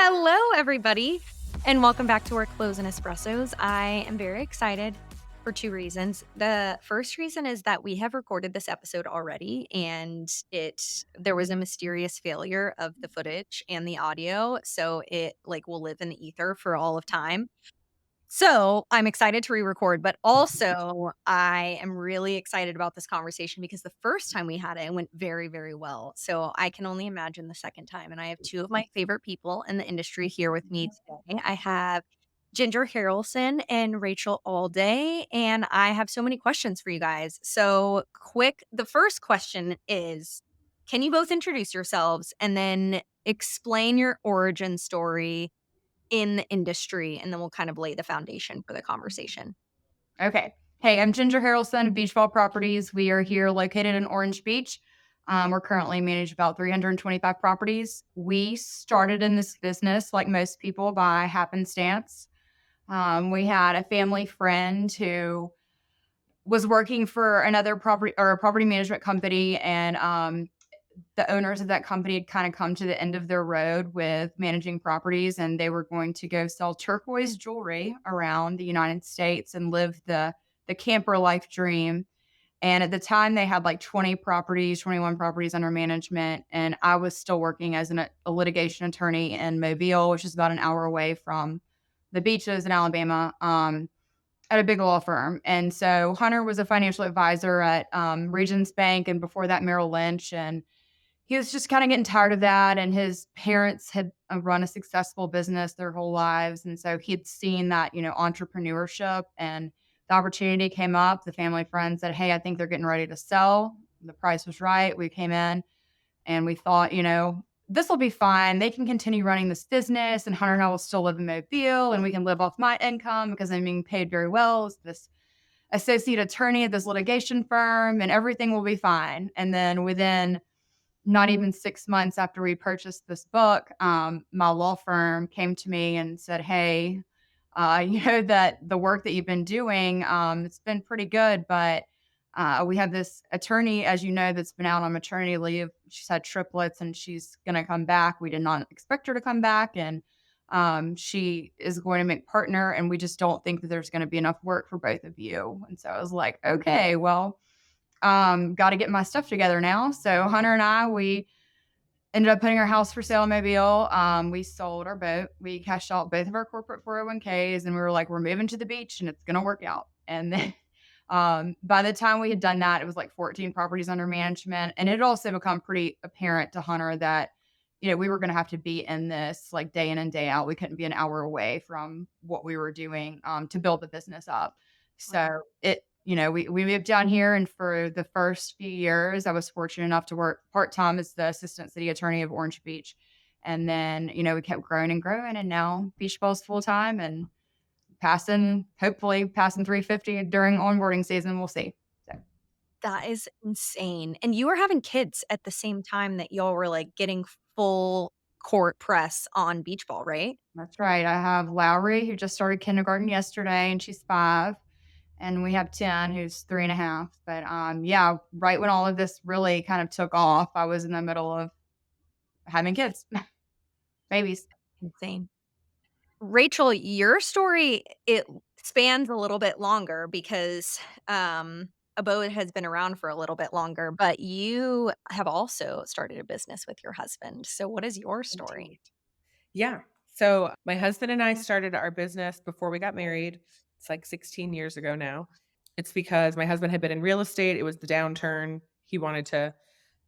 Hello, everybody, and welcome back to Workflows and Espressos. I am very excited for two reasons. The first reason is that we have recorded this episode already, and there was a mysterious failure of the footage and the audio, so it will live in the ether for all of time. So I'm excited to re-record, but also I am really excited about this conversation because the first time we had it went very, very well. So I can only imagine the second time. And I have two of my favorite people in the industry here with me today. I have Ginger Harrelson and Rachel Alday, and I have so many questions for you guys. So quick, the first question is, can you both introduce yourselves and then explain your origin story in the industry, and then we'll kind of lay the foundation for the conversation. Okay. Hey, I'm Ginger Harrelson of Beach Ball Properties. We are here located in Orange Beach. We're currently manage about 325 properties. We started in this business, like most people, by happenstance. We had a family friend who was working for another property or a property management company, and the owners of that company had kind of come to the end of their road with managing properties, and they were going to go sell turquoise jewelry around the United States and live the camper life dream. And at the time, they had like 21 properties under management. And I was still working as a litigation attorney in Mobile, which is about an hour away from the beaches in Alabama, at a big law firm. And so Hunter was a financial advisor at Regions Bank, and before that, Merrill Lynch. And he was just kind of getting tired of that. And his parents had run a successful business their whole lives. And so he'd seen that, entrepreneurship, and the opportunity came up. The family friend said, "Hey, I think they're getting ready to sell." The price was right. We came in and we thought, this will be fine. They can continue running this business, and Hunter and I will still live in Mobile, and we can live off my income because I'm being paid very well as this associate attorney at this litigation firm, and everything will be fine. And then within not even 6 months after we purchased this book, my law firm came to me and said, "Hey, that the work that you've been doing, it's been pretty good, but we have this attorney, as you know, that's been out on maternity leave. She's had triplets, and she's going to come back. We did not expect her to come back, and she is going to make partner, and we just don't think that there's going to be enough work for both of you." And so I was like, "Okay, well." Got to get my stuff together now. So Hunter and I, we ended up putting our house for sale in Mobile. We sold our boat. We cashed out both of our corporate 401ks, and we were like, we're moving to the beach and it's going to work out. And then by the time we had done that, it was like 14 properties under management. And it had also become pretty apparent to Hunter that, we were going to have to be in this like day in and day out. We couldn't be an hour away from what we were doing to build the business up. So we moved down here, and for the first few years, I was fortunate enough to work part-time as the assistant city attorney of Orange Beach. And then, we kept growing and growing, and now Beach Ball's full-time and hopefully passing 350 during onboarding season. We'll see. So. That is insane. And you were having kids at the same time that y'all were like getting full court press on beach ball, right? That's right. I have Lowry, who just started kindergarten yesterday, and she's 5. And we have 10, who's 3.5. But yeah, right when all of this really kind of took off, I was in the middle of having kids, babies. Insane. Rachel, your story, it spans a little bit longer because Abode has been around for a little bit longer, but you have also started a business with your husband. So what is your story? Indeed. Yeah. So my husband and I started our business before we got married. It's like 16 years ago now. It's because my husband had been in real estate. It was the downturn. He wanted to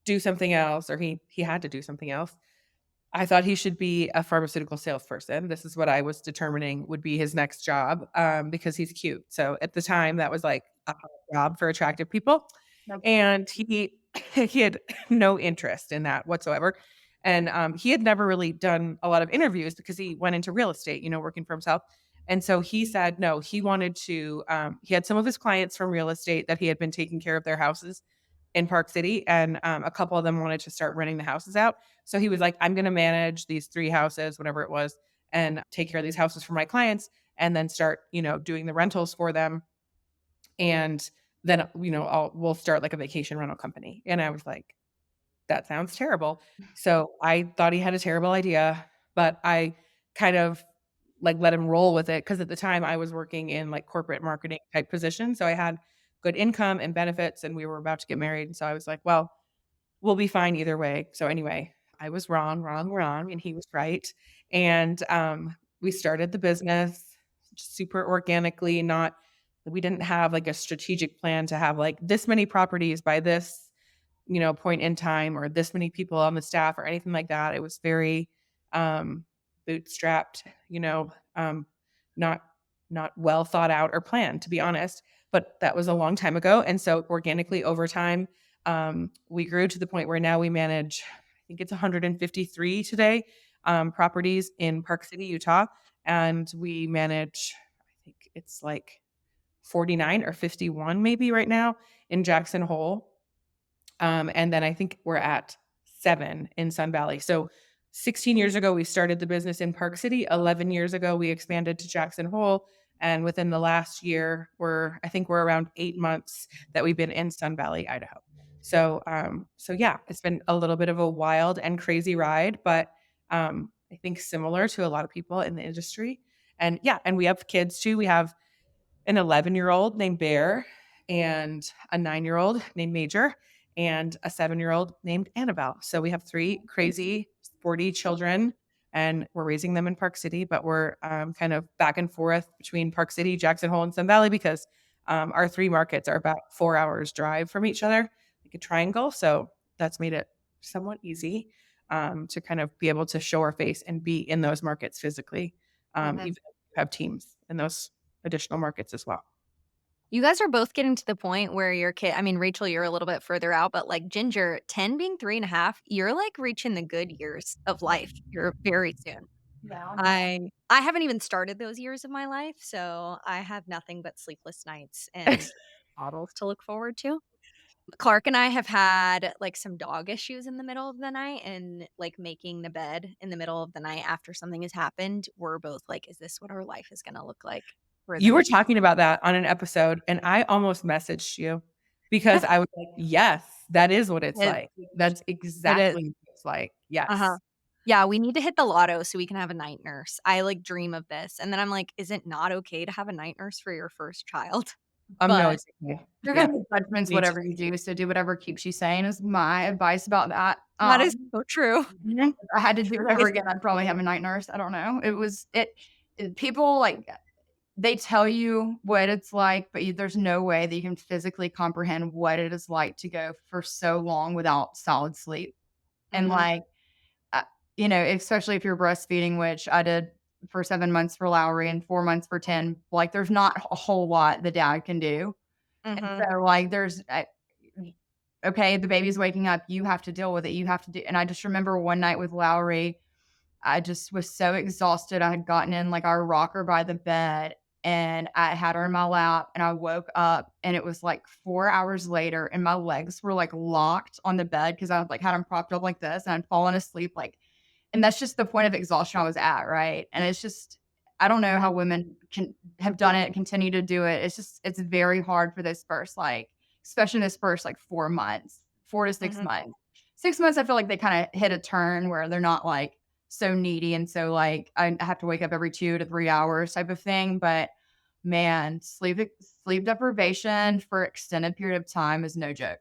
do something else, or he had to do something else. I thought he should be a pharmaceutical salesperson. This is what I was determining would be his next job, because he's cute. So at the time, that was like a hot job for attractive people, Nope. and he he had no interest in that whatsoever. And he had never really done a lot of interviews because he went into real estate, working for himself. And so he said no. He wanted to. He had some of his clients from real estate that he had been taking care of their houses in Park City, and a couple of them wanted to start renting the houses out. So he was like, "I'm going to manage these 3 houses, whatever it was, and take care of these houses for my clients, and then start, doing the rentals for them, and then we'll start like a vacation rental company." And I was like, "That sounds terrible." So I thought he had a terrible idea. but I kind of like let him roll with it because at the time I was working in like corporate marketing type position. So I had good income and benefits and we were about to get married. And so I was like, well, we'll be fine either way. So anyway, I was wrong, and he was right. And we started the business super organically, not we didn't have like a strategic plan to have like this many properties by this, point in time or this many people on the staff or anything like that. It was very bootstrapped, not not well thought out or planned, to be honest. But that was a long time ago. And so organically over time, we grew to the point where now we manage, I think it's 153 today, properties in Park City, Utah. And we manage, I think it's like 49 or 51 maybe right now in Jackson Hole. And then I think we're at 7 in Sun Valley. So 16 years ago, we started the business in Park City. 11 years ago, we expanded to Jackson Hole. And within the last year, I think we're around 8 months that we've been in Sun Valley, Idaho. So yeah, it's been a little bit of a wild and crazy ride, but I think similar to a lot of people in the industry. And yeah, and we have kids too. We have an 11-year-old named Bear and a 9-year-old named Major and a 7-year-old named Annabelle. So we have 3 crazy, sporty children, and we're raising them in Park City, but we're kind of back and forth between Park City, Jackson Hole, and Sun Valley because our 3 markets are about 4 hours drive from each other, like a triangle. So that's made it somewhat easy to kind of be able to show our face and be in those markets physically, Mhm. even if we have teams in those additional markets as well. You guys are both getting to the point where your kid, I mean, Rachel, you're a little bit further out, but like Ginger, 10 being 3.5, you're like reaching the good years of life. You're very soon. Yeah. I haven't even started those years of my life, so I have nothing but sleepless nights and bottles to look forward to. Clark and I have had like some dog issues in the middle of the night and like making the bed in the middle of the night after something has happened. We're both like, is this what our life is going to look like for the You were next? talking about that on an episode, and I almost messaged you because I was like, "Yes, that is what it's It, like. That's it is. exactly what it's like." Uh-huh. Yes. Yeah, we need to hit the lotto so we can have a night nurse. I like dream of this. And then I'm like, is it not okay to have a night nurse for your first child? No, But it's okay. You're Yeah, gonna make judgments me too. whatever you do, so do whatever keeps you sane is my advice about that. that is so true. Mhm. If I had to do it over It's again, I'd probably have a night nurse. I don't know. People like they tell you what it's like, but there's no way that you can physically comprehend what it is like to go for so long without solid sleep. And Mhm, like, uh, especially if you're breastfeeding, which I did for 7 months for Lowry and 4 months for 10, like there's not a whole lot the dad can do. And mhm. so like okay, the baby's waking up, you have to deal with it. You have to do, and I just remember one night with Lowry, I just was so exhausted. I had gotten in like our rocker by the bed and I had her in my lap and I woke up and it was like 4 hours later and my legs were like locked on the bed because I like had them propped up like this and I'd fallen asleep like, and that's just the point of exhaustion I was at, right? And it's just, I don't know how women can have done it, continue to do it. It's very hard for this first, like, especially this first like 4 months, 4 to 6 Mhm. months. 6 months, I feel like they kind of hit a turn where they're not like so needy. And so like I have to wake up every 2 to 3 hours type of thing. But man, sleep deprivation for extended period of time is no joke.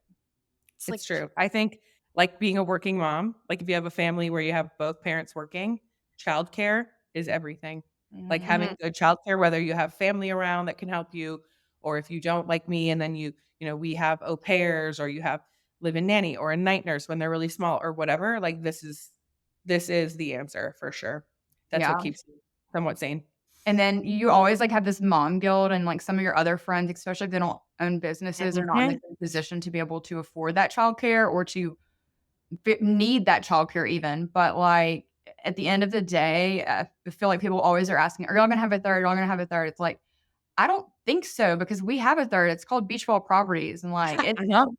It's like It's true. I think, like, being a working mom, like, if you have a family where you have both parents working, childcare is everything. Like, having Mhm. mhm, good childcare, whether you have family around that can help you, or if you don't like me and then we have au pairs or you have live-in nanny or a night nurse when they're really small or whatever, like, this is the answer for sure. That's what Yeah. keeps you somewhat sane. And then you always, like, have this mom guilt and, like, some of your other friends, especially if they don't own businesses or not in the Mhm. good position to be able to afford that childcare or to need that childcare even. But, like, at the end of the day, I feel like people always are asking, "Are y'all gonna have a third? Are y'all gonna have a third?" It's like, I don't think so because we have a third. It's called Beach Ball Properties, and, like, I know.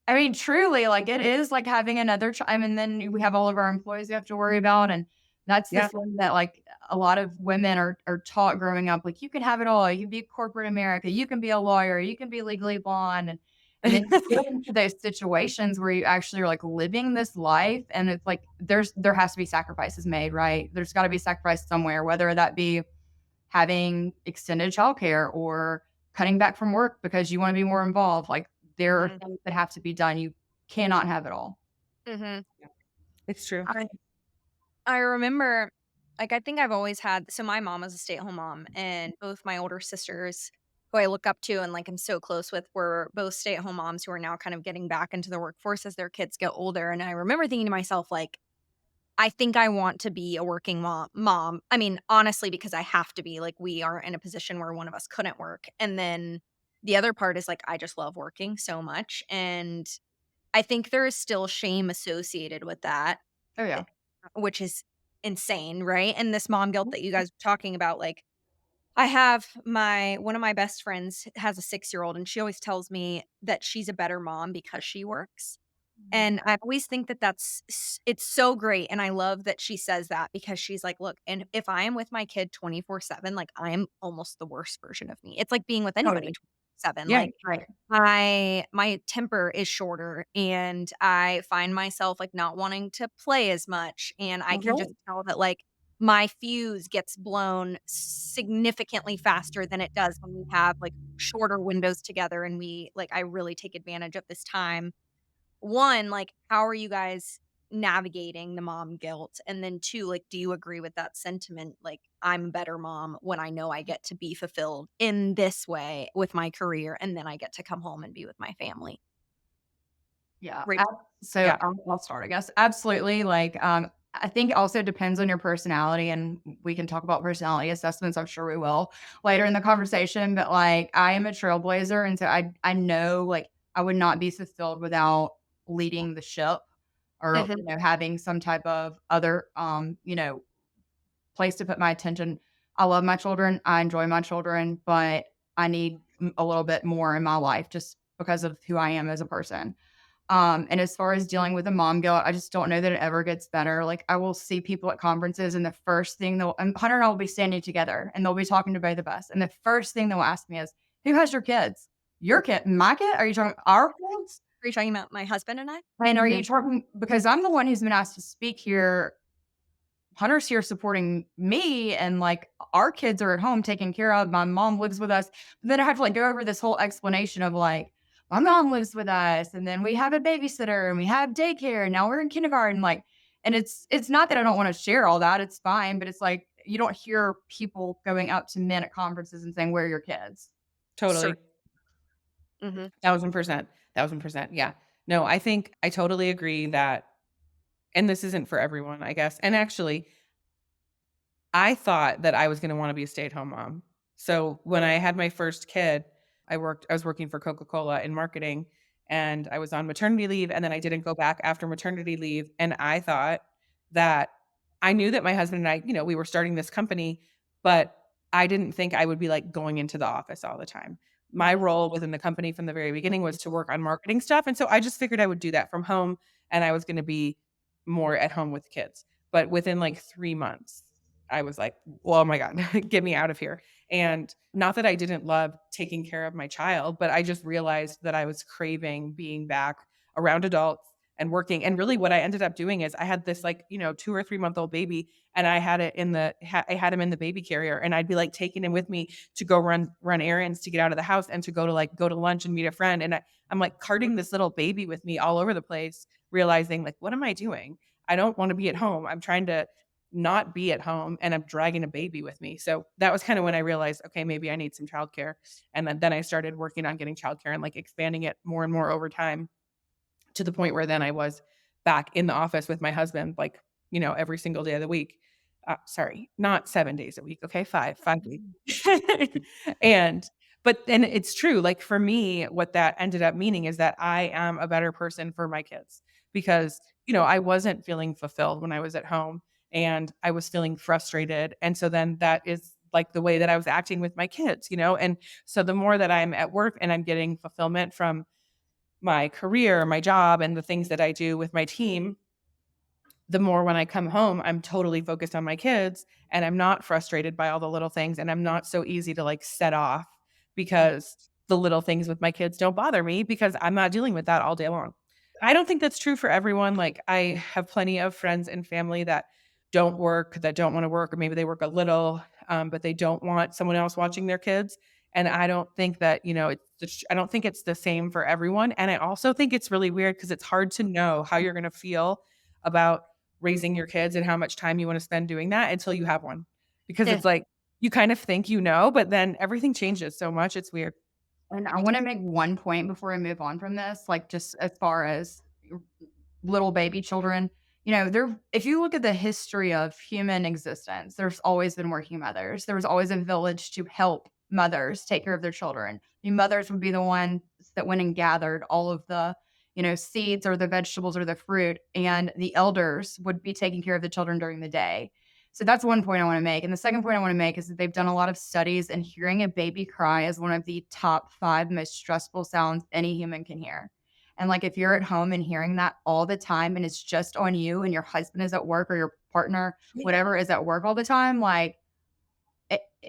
I mean, truly, like, it is like having another child, and then we have all of our employees we have to worry about, and that's the Yeah. thing that, like, a lot of women are taught growing up, like, "You can have it all. You can be corporate America. You can be a lawyer. You can be legally blonde," And then you get into those situations where you actually are, like, living this life, and it's like there has to be sacrifices made, right? There's gotta be sacrifice somewhere, whether that be having extended childcare or cutting back from work because you wanna be more involved, like, there are Mhm, things that have to be done. You cannot have it all. mhm. It's true. I remember, like, I think I've always had so my mom was a stay-at-home mom, and both my older sisters, who I look up to and, like, I'm so close with, were both stay-at-home moms who are now kind of getting back into the workforce as their kids get older, and I remember thinking to myself, like, "I think I want to be a working mom." I mean, honestly, because I have to be, like, we are in a position where one of us couldn't work, and then the other part is, like, I just love working so much, and I think there is still shame associated with that, Oh, eh, yeah. which is insane, right? And this mom guilt that you guys were talking about, like, I have my one of my best friends has a 6-year-old, and she always tells me that she's a better mom because she works. Mhm. And I always think that it's so great, and I love that she says that because she's like, "Look, and if I am with my kid 24/7, like, I am almost the worst version of me." It's like being with anybody Totally. 24/7, Yeah, like, right. my temper is shorter, and I find myself, like, not wanting to play as much, and I can just Mhm. tell that, like, my fuse gets blown significantly faster than it does when we have, like, shorter windows together, and I really take advantage of this time. 1, like, how are you guys navigating the mom guilt? And then 2, like, do you agree with that sentiment? Like, I'm a better mom when I know I get to be fulfilled in this way with my career, and then I get to come home and be with my family. Yeah, Right. so Yeah, I'll start, I guess. Absolutely, like, I think it also depends on your personality, and we can talk about personality assessments, I'm sure we will, later in the conversation, but, like, I am a trailblazer, and so I know, like, I would not be fulfilled without leading the ship or, Mhm. having some type of other, place to put my attention. I love my children, I enjoy my children, but I need a little bit more in my life just because of who I am as a person. And as far as dealing with the mom guilt, I just don't know that it ever gets better. Like, I will see people at conferences, and the first thing Hunter and I will be standing together, and they'll be talking to both of us. And the first thing they'll ask me is, "Who has your kids? Your kid? My kid? Are you talking our kids? Are you talking about my husband and I? And are you Mhm. talking because I'm the one who's been asked to speak here. Hunter's here supporting me, and, like, our kids are at home taken care of. My mom lives with us. But then I have to, like, go over this whole explanation of, like, my mom lives with us, and then we have a babysitter, and we have daycare, and now we're in kindergarten, like, and it's not that I don't wanna share all that, it's fine, but it's like, you don't hear people going up to men at conferences and saying, "Where are your kids?" Cer totally. Mhm. 1000%. 1000%. Yeah. No, I think I totally agree that, and this isn't for everyone, I guess. And actually, I thought that I was gonna wanna be a stay-at-home mom. So, when I had my first kid, I was working for Coca-Cola in marketing, and I was on maternity leave, and then I didn't go back after maternity leave, and I thought that I knew that my husband and I, we were starting this company, but I didn't think I would be, like, going into the office all the time. My role within the company from the very beginning was to work on marketing stuff, and so I just figured I would do that from home, and I was gonna be more at home with kids. But within, like, 3 months, I was like, "Well, oh my god, get me out of here." And not that I didn't love taking care of my child, but I just realized that I was craving being back around adults and working. And really what I ended up doing is I had this, like, 2 or 3-month-old baby, and I had it in the I had him in the baby carrier, and I'd be, like, taking him with me to go run errands, to get out of the house, and to go to lunch and meet a friend. And I'm, like, carting this little baby with me all over the place, realizing, like, "What am I doing? I don't wanna be at home. I'm trying to not be at home, and I'm dragging a baby with me." So that was kind of when I realized, okay, maybe I need some childcare. And then I started working on getting childcare and, like, expanding it more and more over time, to the point where then I was back in the office with my husband, like, every single day of the week. Sorry, not 7 days a week, okay? 5 weeks. And and it's true, like, for me, what that ended up meaning is that I am a better person for my kids because, I wasn't feeling fulfilled when I was at home, and I was feeling frustrated, and so then that is, like, the way that I was acting with my kids, and so the more that I'm at work and I'm getting fulfillment from my career, my job, and the things that I do with my team, the more when I come home, I'm totally focused on my kids, and I'm not frustrated by all the little things, and I'm not so easy to, like, set off because the little things with my kids don't bother me because I'm not dealing with that all day long. I don't think that's true for everyone. Like, I have plenty of friends and family that don't work, that don't want to work, or maybe they work a little, but they don't want someone else watching their kids. And I don't think that, I don't think it's the same for everyone. And I also think it's really weird because it's hard to know how you're going to feel about raising your kids and how much time you want to spend doing that until you have one. Because Eh, it's like you kind of think but then everything changes so much. It's weird. And I want to make one point before I move on from this, like just as far as little baby children, there if you look at the history of human existence, there's always been working mothers. There was always a village to help mothers take care of their children. The mothers would be the ones that went and gathered all of the, seeds or the vegetables or the fruit, and the elders would be taking care of the children during the day. So that's one point I want to make. And the second point I want to make is that they've done a lot of studies, and hearing a baby cry is one of the top 5 most stressful sounds any human can hear. And like if you're at home and hearing that all the time and it's just on you and your husband is at work or your partner, whatever, is at work all the time, like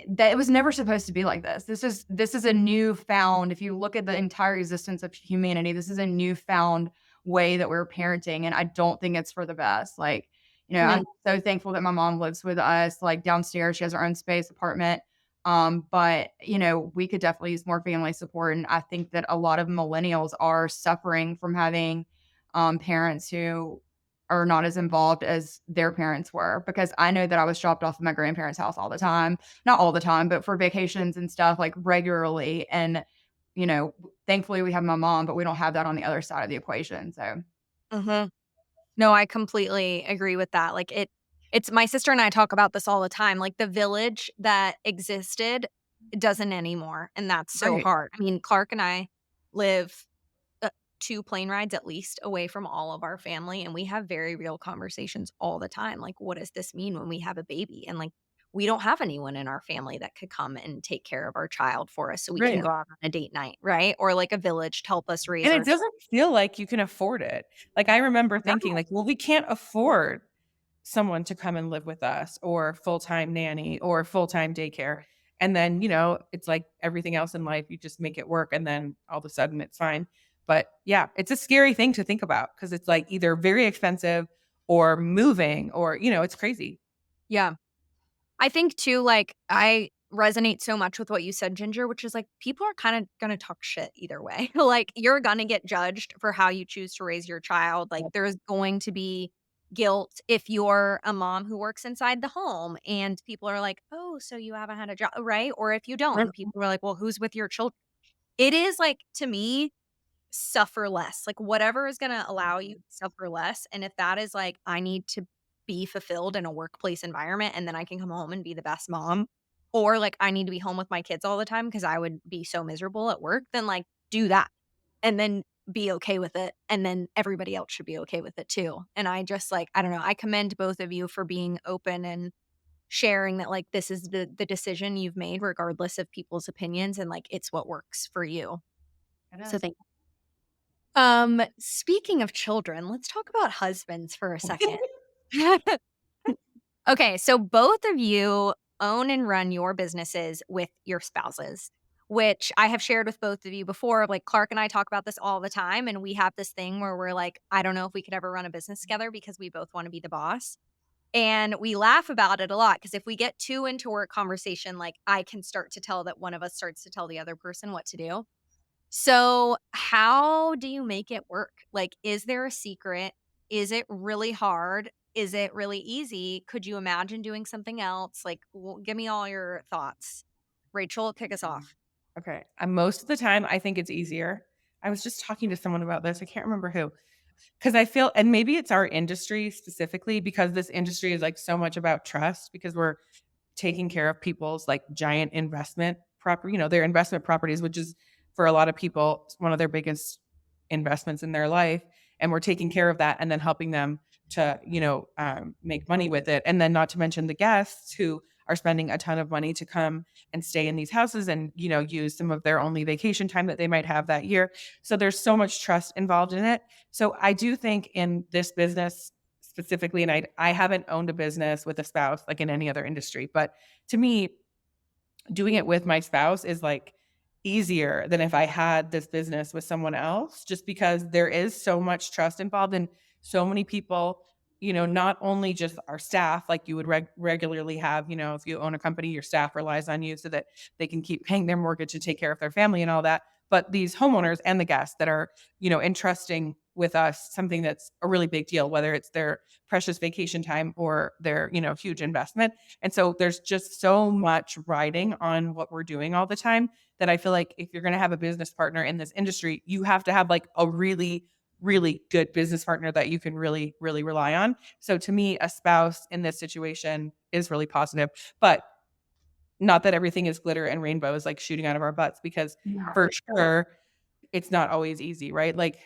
that it was never supposed to be like this. This is a newfound, if you look at the entire existence of humanity, this is a newfound way that we're parenting. And I don't think it's for the best. Like, no. I'm so thankful that my mom lives with us, like downstairs. She has her own space apartment. But we could definitely use more family support. And I think that a lot of millennials are suffering from having parents who are not as involved as their parents were, because I know that I was dropped off at my grandparents' house all the time. Not all the time, but for vacations and stuff, like regularly. And, thankfully we have my mom, but we don't have that on the other side of the equation. So Mhm. No, I completely agree with that. Like it's my sister and I talk about this all the time. Like the village that existed doesn't anymore, and that's so right. hard. I mean, Clark and I live 2 plane rides at least away from all of our family, and we have very real conversations all the time. Like, what does this mean when we have a baby? And like, we don't have anyone in our family that could come and take care of our child for us so we can Right. go out on a date night, right? Or like a village to help us raise And our it doesn't feel like you can afford it. Like, I remember thinking child. like, well, we can't afford someone to come and live with us or full-time nanny or full-time daycare. And then, it's like everything else in life, you just make it work and then all of a sudden it's fine. But yeah, it's a scary thing to think about because it's like either very expensive or moving or, it's crazy. Yeah. I think too, like, I resonate so much with what you said, Ginger, which is like people are kind of gonna talk shit either way. Like, you're gonna get judged for how you choose to raise your child. Like, Yep. there's going to be guilt if you're a mom who works inside the home and people are like, oh, so you haven't had a job, right? Or if you don't, and people are like, well, who's with your children? It is like, to me, suffer less. Like, whatever is gonna allow you to suffer less, and if that is like, I need to be fulfilled in a workplace environment, and then I can come home and be the best mom, or, like, I need to be home with my kids all the time because I would be so miserable at work, then, like, do that, and then be okay with it, and then everybody else should be okay with it too, and I just, like, I don't know, I commend both of you for being open and sharing that, like, this is the decision you've made regardless of people's opinions, and, like, it's what works for you. It So is. thank Speaking of children, let's talk about husbands for a second. Okay, so both of you own and run your businesses with your spouses, which I have shared with both of you before. Like Clark and I talk about this all the time, and we have this thing where we're like, I don't know if we could ever run a business together because we both want to be the boss. And we laugh about it a lot because if we get too into work conversation, like I can start to tell that one of us starts to tell the other person what to do. So, how do you make it work? Like, is there a secret? Is it really hard? Is it really easy? Could you imagine doing something else? Like, give me all your thoughts. Rachel, kick us off. Okay. Most of the time, I think it's easier. I was just talking to someone about this. I can't remember who. Because I feel, and maybe it's our industry specifically, because this industry is like so much about trust, because we're taking care of people's like giant investment property, their investment properties, which is for a lot of people one of their biggest investments in their life. And we're taking care of that and then helping them to, make money with it. And then not to mention the guests who are spending a ton of money to come and stay in these houses and, use some of their only vacation time that they might have that year. So there's so much trust involved in it. So I do think in this business specifically, and I haven't owned a business with a spouse like in any other industry, but to me, doing it with my spouse is like easier than if I had this business with someone else, just because there is so much trust involved and so many people, not only just our staff, like you would regularly have, if you own a company, your staff relies on you so that they can keep paying their mortgage and take care of their family and all that. But these homeowners and the guests that are, entrusting with us something that's a really big deal, whether it's their precious vacation time or their, huge investment. And so there's just so much riding on what we're doing all the time that I feel like if you're going to have a business partner in this industry, you have to have like a really, really good business partner that you can really, really rely on. So to me, a spouse in this situation is really positive, but not that everything is glitter and rainbows like shooting out of our butts, because Yeah. for sure it's not always easy, right? Like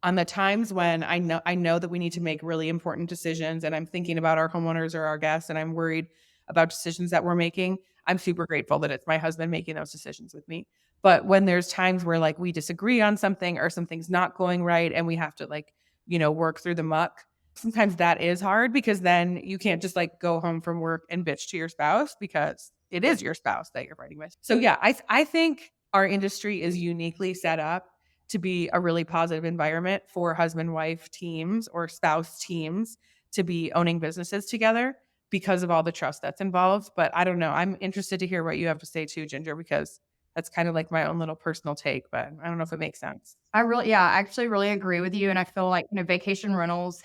on the times when I know that we need to make really important decisions and I'm thinking about our homeowners or our guests and I'm worried about decisions that we're making, I'm super grateful that it's my husband making those decisions with me. But when there's times where like we disagree on something or something's not going right and we have to like, work through the muck, sometimes that is hard because then you can't just like go home from work and bitch to your spouse because it is your spouse that you're fighting with. So yeah, I think our industry is uniquely set up to be a really positive environment for husband wife teams or spouse teams to be owning businesses together because of all the trust that's involved. But I don't know. I'm interested to hear what you have to say too, Ginger, because that's kind of like my own little personal take, but I don't know if it makes sense. I actually really agree with you. And I feel like, vacation rentals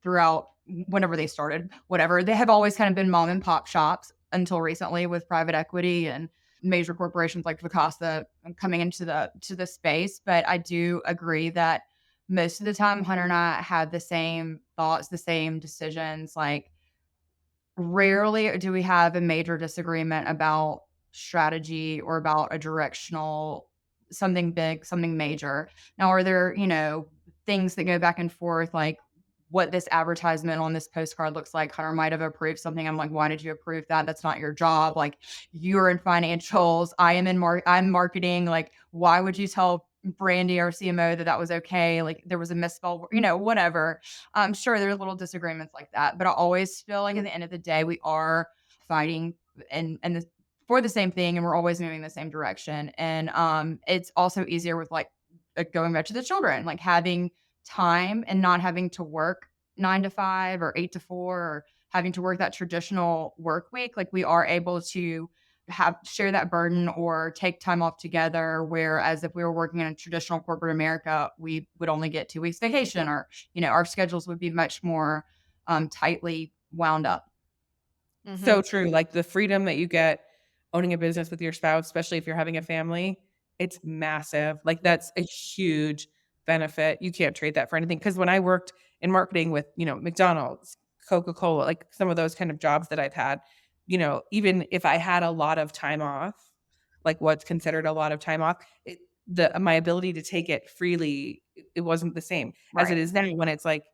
throughout whenever they started, whatever, they have always kind of been mom and pop shops until recently with private equity and major corporations like Vacasa coming into the space. But I do agree that most of the time, Hunter and I had the same thoughts, the same decisions. Like, rarely do we have a major disagreement about strategy or about a directional something big, something major. Now, are there, things that go back and forth, like what this advertisement on this postcard looks like? Hunter might have approved something. I'm like, why did you approve that? That's not your job. Like, you're in financials. I'm marketing. Like, why would you tell Brandy, our CMO, that was okay? Like, there was a misspell, whatever. I'm sure there's little disagreements like that, but I always feel like at the end of the day, we are fighting for the same thing, and we're always moving the same direction. And it's also easier with going back to the children, like having time and not having to work 9 to 5 or 8 to 4 or having to work that traditional work week. Like, we are able to share that burden or take time off together. Whereas if we were working in a traditional corporate America, we would only get 2 weeks vacation, or, our schedules would be much more tightly wound up. So true. Like the freedom that you get owning a business with your spouse, especially if you're having a family, it's massive. Like that's a huge benefit. You can't trade that for anything. Cause when I worked in marketing with, McDonald's, Coca-Cola, like some of those kind of jobs that I've had, even if I had a lot of time off, like what's considered a lot of time off, my ability to take it freely, it wasn't the same as it Right. is now when it's like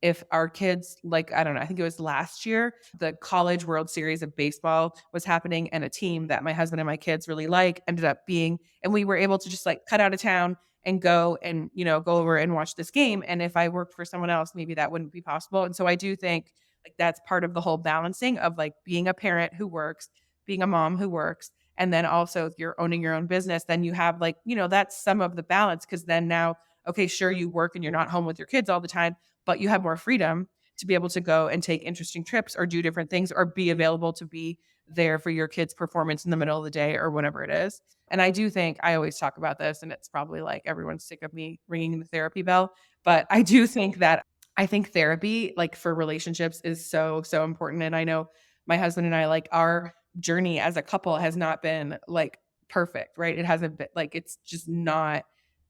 if our kids, like, I don't know, I think it was last year, the College World Series of baseball was happening, and a team that my husband and my kids really like ended up being, and we were able to just like cut out of town and go and, go over and watch this game. And if I worked for someone else, maybe that wouldn't be possible. And so I do think like that's part of the whole balancing of like being a parent who works, being a mom who works, and then also if you're owning your own business, then you have like, that's some of the balance. Cause then now, okay, sure, you work and you're not home with your kids all the time, but you have more freedom to be able to go and take interesting trips or do different things or be available to be there for your kids' performance in the middle of the day or whatever it is. And I do think I always talk about this, and it's probably like everyone's sick of me ringing the therapy bell, but I do think that I think therapy, like for relationships, is so, so important. And I know my husband and I, like, our journey as a couple has not been like perfect, right? It hasn't been like, it's just not,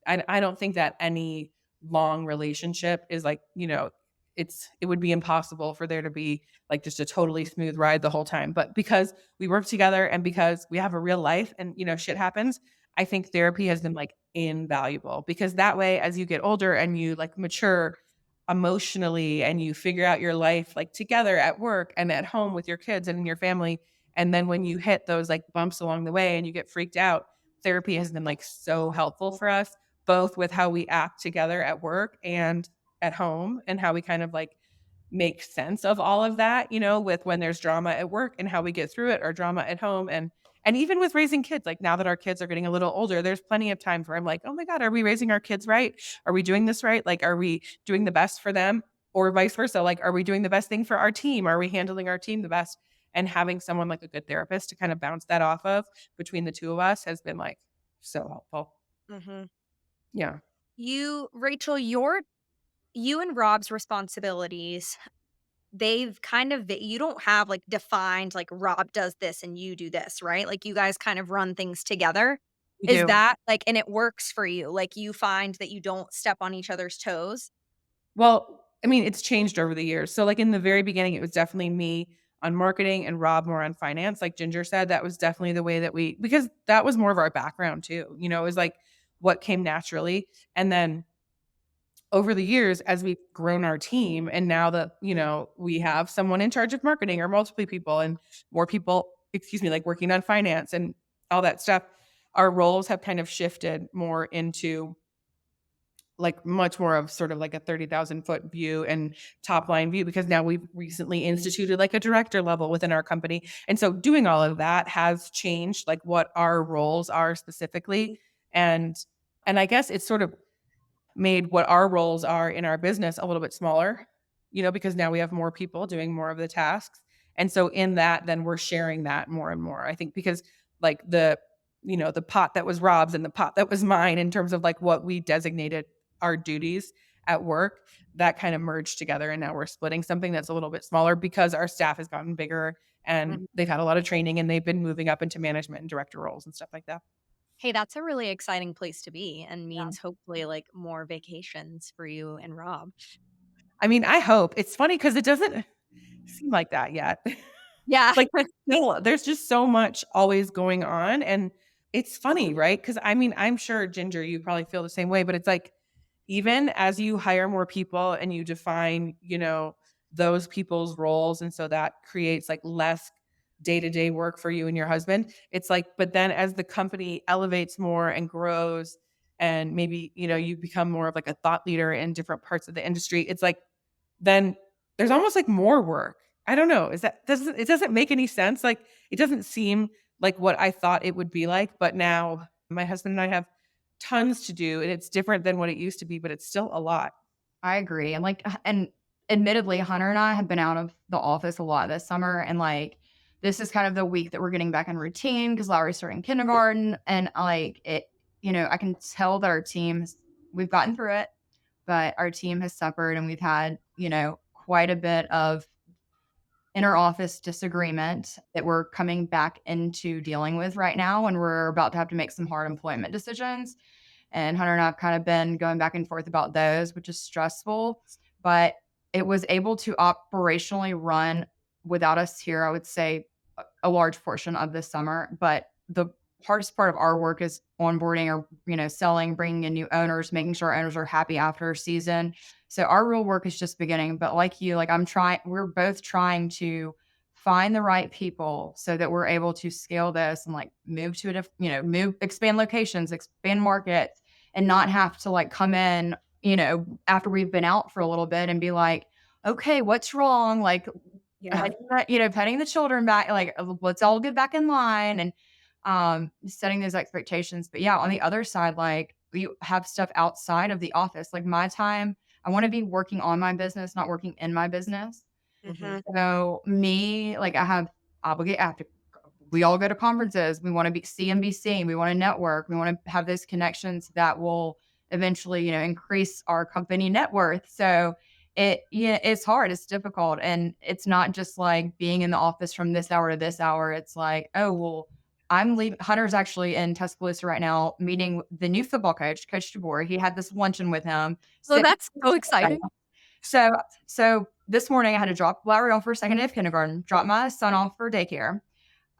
I don't think that any long relationship is like, it would be impossible for there to be like just a totally smooth ride the whole time. But because we work together and because we have a real life and, shit happens, I think therapy has been like invaluable because that way, as you get older and you like mature emotionally and you figure out your life like together at work and at home with your kids and in your family. And then when you hit those like bumps along the way and you get freaked out, therapy has been like so helpful for us, both with how we act together at work and at home and how we kind of like make sense of all of that, with when there's drama at work and how we get through it or drama at home. And And even with raising kids, like now that our kids are getting a little older, there's plenty of times where I'm like, oh my God, are we raising our kids right? Are we doing this right? Like, are we doing the best for them? Or vice versa? Like, are we doing the best thing for our team? Are we handling our team the best? And having someone like a good therapist to kind of bounce that off of between the two of us has been like so helpful. Mhm. Yeah. Rachel, you and Rob's responsibilities, they've kind of you don't have, like, defined, like, Rob does this and you do this, right? Like, you guys kind of run things together. We Is do. that like, and it works for you? Like, you find that you don't step on each other's toes? Well, I mean, it's changed over the years. So, like, in the very beginning, it was definitely me on marketing and Rob more on finance. Like Ginger said, that was definitely the way that because that was more of our background too. It was like what came naturally. And then over the years, as we've grown our team, and now that, we have someone in charge of marketing or multiple people and more people, excuse me, like working on finance and all that stuff, our roles have kind of shifted more into like much more of sort of like a 30,000-foot view and top line view, because now we've recently instituted like a director level within our company. And so doing all of that has changed like what our roles are specifically. And I guess it's sort of made what our roles are in our business a little bit smaller, because now we have more people doing more of the tasks. And so in that, then we're sharing that more and more. I think because like the pot that was Rob's and the pot that was mine in terms of like what we designated our duties at work, that kind of merged together. And now we're splitting something that's a little bit smaller because our staff has gotten bigger and Mhm. they've had a lot of training and they've been moving up into management and director roles and stuff like that. Hey, that's a really exciting place to be and Yeah. means hopefully, like, more vacations for you and Rob. I mean, I hope. It's funny because it doesn't seem like that yet. Yeah. Like, still, there's just so much always going on, and it's funny, right? Because I mean, I'm sure, Ginger, you probably feel the same way, but it's like, even as you hire more people and you define, those people's roles, and so that creates, like, less day-to-day work for you and your husband, it's like but then as the company elevates more and grows and maybe, you become more of, like, a thought leader in different parts of the industry, it's like then there's almost like more work. I don't know. It doesn't make any sense. Like it doesn't seem like what I thought it would be like, but now my husband and I have tons to do and it's different than what it used to be, but it's still a lot. I agree. And like, and admittedly, Hunter and I have been out of the office a lot this summer. And like, this is kind of the week that we're getting back in routine because Lowry's starting kindergarten. And like, I can tell that our teams, we've gotten through it, but our team has suffered and we've had, quite a bit of inter office disagreement that we're coming back into dealing with right now. And we're about to have to make some hard employment decisions. And Hunter and I have kind of been going back and forth about those, which is stressful. But it was able to operationally run without us here, I would say, a large portion of this summer. But the hardest part of our work is onboarding or, selling, bringing in new owners, making sure our owners are happy after a season. So our real work is just beginning. But like you, like we're both trying to find the right people so that we're able to scale this and like move to expand locations, expand markets, and not have to like come in, after we've been out for a little bit and be like, okay, what's wrong? Like, Yeah. petting the children back, like, let's all get back in line and setting those expectations. But yeah, on the other side, like you have stuff outside of the office. Like my time, I want to be working on my business, not working in my business. Mhm. So me, like I have to we all go to conferences. We want to be see and be seen. We want to network. We want to have those connections that will eventually, increase our company net worth. So it's hard. It's difficult. And it's not just like being in the office from this hour to this hour. It's like, oh, well, I'm leaving. Hunter's actually in Tuscaloosa right now, meeting the new football coach, Coach DeBoer. He had this luncheon with him. Well, Sit- that's so exciting. So, so this morning I had to drop Lowry off for second day of kindergarten, drop my son off for daycare.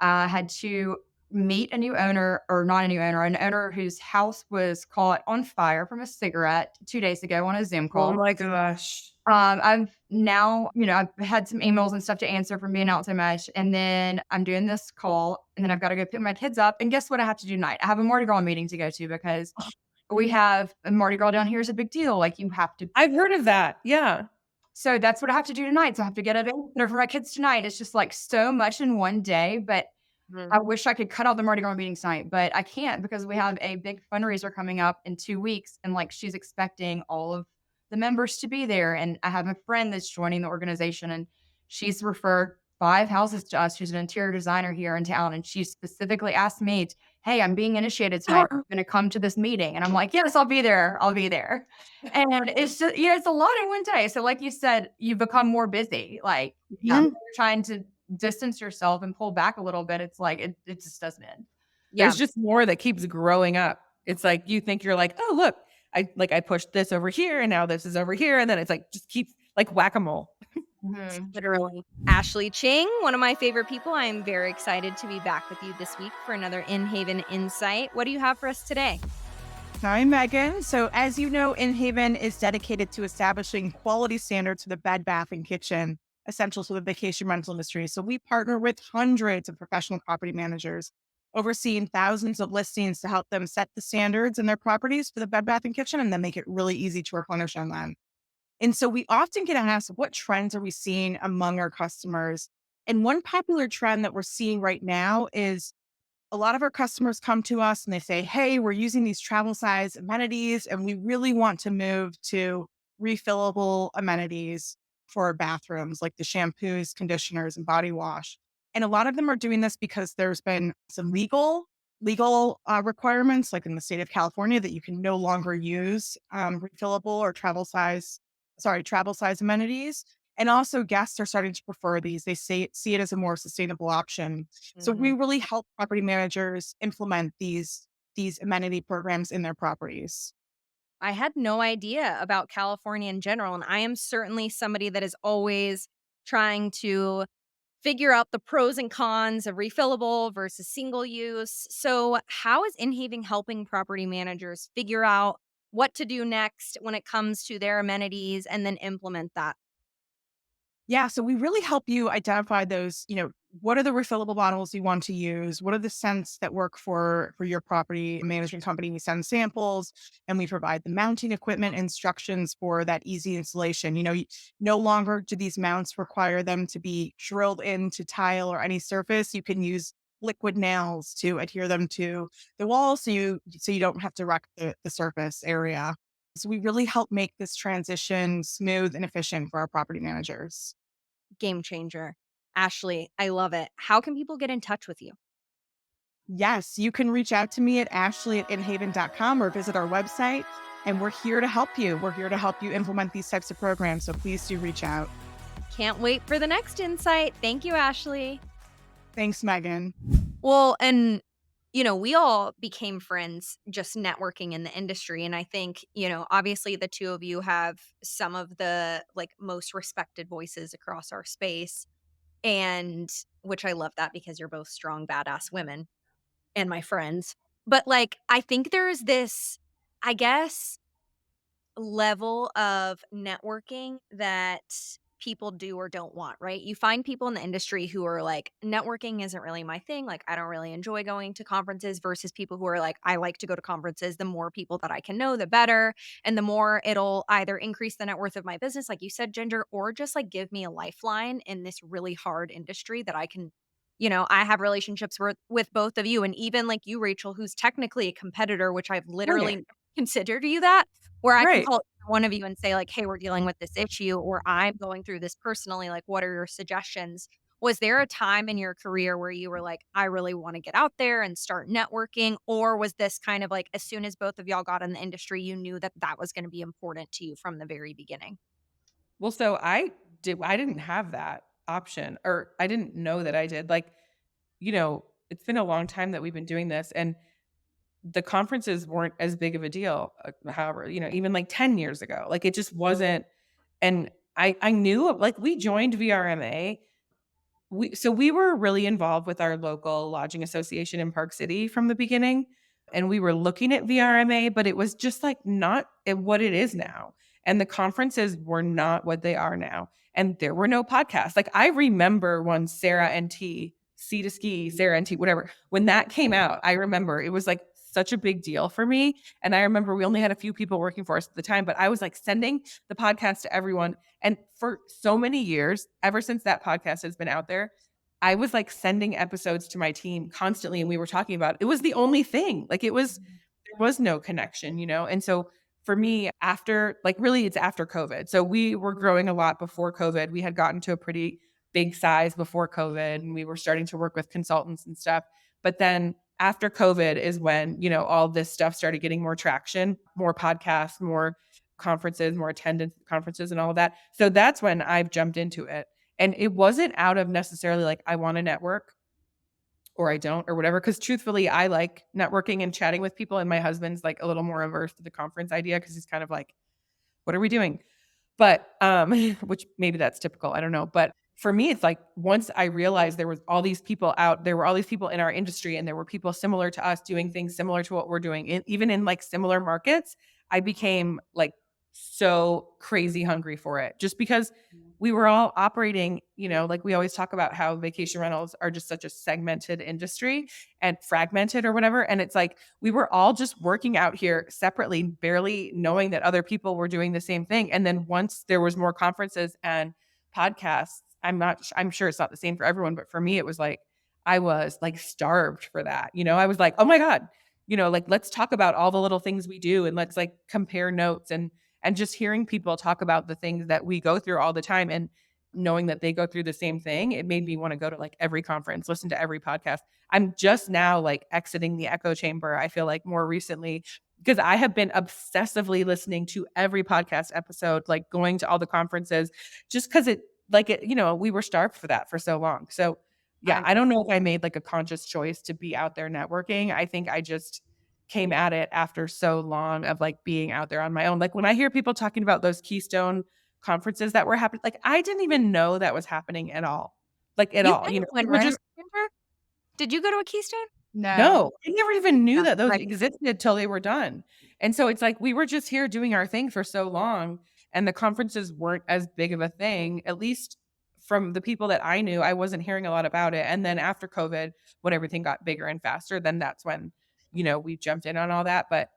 I had to meet a new owner, or not a new owner, an owner whose house was caught on fire from a cigarette 2 days ago on a Zoom Oh call. my gosh. I've now, I've had some emails and stuff to answer from being out so much. And then I'm doing this call and then I've got to go pick my kids up. And guess what I have to do tonight? I have a Mardi Gras meeting to go to because we have a Mardi Gras down here is a big deal. Like you have to. I've heard of that. Yeah. So that's what I have to do tonight. So I have to get a dinner for my kids tonight. It's just like so much in one day. But Mhm. I wish I could cut out the Mardi Gras meeting tonight, but I can't because we have a big fundraiser coming up in 2 weeks, and, like, she's expecting all of the members to be there, and I have a friend that's joining the organization, and she's referred 5 houses to us. She's an interior designer here in town, and she specifically asked me, "Hey, I'm being initiated tonight. I'm gonna come to this meeting." And I'm like, "Yes, I'll be there. I'll be there." And it's just it's a lot in one day. So like you said, you become more busy. Like, Yeah. you're trying to distance yourself and pull back a little bit. It's like it just doesn't end. Yeah. There's just more that keeps growing up. It's like you think you're like, "Oh, look, I pushed this over here and now this is over here." And then it's like just keeps like whack-a-mole. Mhm. Literally. Ashley Ching, one of my favorite people. I am very excited to be back with you this week for another In Haven Insight. What do you have for us today? I'm Meaghan. So, as you know, InHaven is dedicated to establishing quality standards for the bed, bath, and kitchen, essential to the vacation rental industry. So, we partner with hundreds of professional property managers, overseeing thousands of listings to help them set the standards in their properties for the bed, bath, and kitchen, and then make it really easy to replenish on them. And so, we often get asked, what trends are we seeing among our customers? And one popular trend that we're seeing right now is a lot of our customers come to us and they say, "Hey, we're using these travel size amenities and we really want to move to refillable amenities for our bathrooms, like the shampoos, conditioners, and body wash." And a lot of them are doing this because there's been some legal requirements, like in the state of California, that you can no longer use refillable or travel size amenities. And also, guests are starting to prefer these. They see it as a more sustainable option. So we Mhm. really help property managers implement these amenity programs in their properties. I had no idea about California in general, and I am certainly somebody that is always trying to figure out the pros and cons of refillable versus single use. So, how is Inhaven helping property managers figure out what to do next when it comes to their amenities and then implement that? Yeah, so we really help you identify those, what are the refillable bottles you want to use? What are the scents that work for your property management company? We send samples and we provide the mounting equipment instructions for that easy installation. No longer do these mounts require them to be drilled into tile or any surface. You can use liquid nails to adhere them to the wall so you don't have to wreck the surface area. So we really help make this transition smooth and efficient for our property managers. Game changer. Ashley, I love it. How can people get in touch with you? Yes, you can reach out to me at ashley@inhaven.com or visit our website, and we're here to help you. We're here to help you implement these types of programs. So please do reach out. Can't wait for the next insight. Thank you, Ashley. Thanks, Meaghan. Well, and we all became friends just networking in the industry. And I think, obviously the two of you have some of the like most respected voices across our space. And which I love that because you're both strong, badass women and my friends. But like, I think there's this, I guess, level of networking that people do or don't want, right? You find people in the industry who are like, networking isn't really my thing. Like, I don't really enjoy going to conferences versus people who are like, I like to go to conferences. The more people that I can know, the better. And the more it'll either increase the net worth of my business, like you said, Ginger, or just like give me a lifeline in this really hard industry that I can. I have relationships with both of you, and even like you, Rachel, who's technically a competitor, which I've Right. literally considered you that, where I can Right. call one of you and say like, "Hey, we're dealing with this issue," or "I'm going through this personally, like, what are your suggestions?" Was there a time in your career where you were like, "I really wanna get out there and start networking," or was this kind of like as soon as both of y'all got in the industry, you knew that that was gonna be important to you from the very beginning? Well, so I didn't have that option, or I didn't know that I did. Like, it's been a long time that we've been doing this, and the conferences weren't as big of a deal. However, even like 10 years ago, like it just wasn't. And I knew, like, we joined VRMA. We were really involved with our local lodging association in Park City from the beginning, and we were looking at VRMA, but it was just like not what it is now. And the conferences were not what they are now. And there were no podcasts. Like, I remember when Sarah and T, C to Ski, Sarah and T, whatever, when that came out, I remember it was like such a big deal for me. And I remember we only had a few people working for us at the time, but I was like sending the podcast to everyone. And for so many years, ever since that podcast has been out there, I was like sending episodes to my team constantly and we were talking about it. It was the only thing. Like there was no connection, you know? And so for me, after like really it's after COVID. So we were growing a lot before COVID. We had gotten to a pretty big size before COVID and we were starting to work with consultants and stuff. But then after COVID is when, you know, all this stuff started getting more traction, more podcasts, more conferences, more attendance at conferences and all of that. So that's when I've jumped into it. And it wasn't out of necessarily like I want to network or I don't or whatever. Cause truthfully, I like networking and chatting with people. And my husband's like a little more averse to the conference idea because he's kind of like, what are we doing? But, which maybe that's typical, I don't know. But for me, it's like once I realized there was all these people out, there were all these people in our industry and there were people similar to us doing things similar to what we're doing, even in like similar markets, I became like so crazy hungry for it just because we were all operating, you know, like we always talk about how vacation rentals are just such a segmented industry and fragmented or whatever. And it's like we were all just working out here separately, barely knowing that other people were doing the same thing. And then once there was more conferences and podcasts, I'm sure it's not the same for everyone, but for me, it was like, I was like starved for that. You know, I was like, oh my God, you know, like let's talk about all the little things we do and let's like compare notes and just hearing people talk about the things that we go through all the time and knowing that they go through the same thing, it made me want to go to like every conference, listen to every podcast. I'm just now like exiting the echo chamber. I feel like more recently because I have been obsessively listening to every podcast episode, like going to all the conferences just because you know, we were starved for that for so long. So yeah, I don't know if I made like a conscious choice to be out there networking. I think I just came at it after so long of like being out there on my own. Like when I hear people talking about those Keystone conferences that were happening, like I didn't even know that was happening at all. Like at You all. went You to know, one, people right? just Remember? Did you go to a Keystone? No. no, I never even knew Yeah, that those right. existed till they were done. And so it's like we were just here doing our thing for so long and the conferences weren't as big of a thing, at least from the people that I knew. I wasn't hearing a lot about it. And then after COVID, when everything got bigger and faster, then that's when, you know, we jumped in on all that. But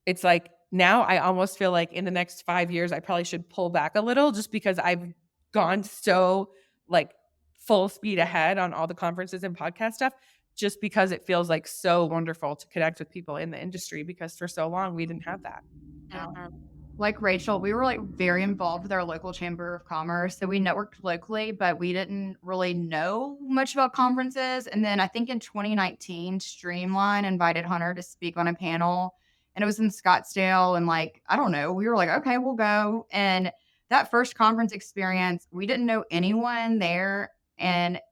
it's like now I almost feel like in the next 5 years, I probably should pull back a little just because I've gone so like full speed ahead on all the conferences and podcast stuff just because it feels like so wonderful to connect with people in the industry because for so long we didn't have that. Mhm. Like Rachel, we were like very involved with our local chamber of commerce. So we networked locally, but we didn't really know much about conferences. And then I think in 2019, Streamline invited Hunter to speak on a panel and it was in Scottsdale. And like, I don't know, we were like, okay, we'll go. And that first conference experience, we didn't know anyone there. And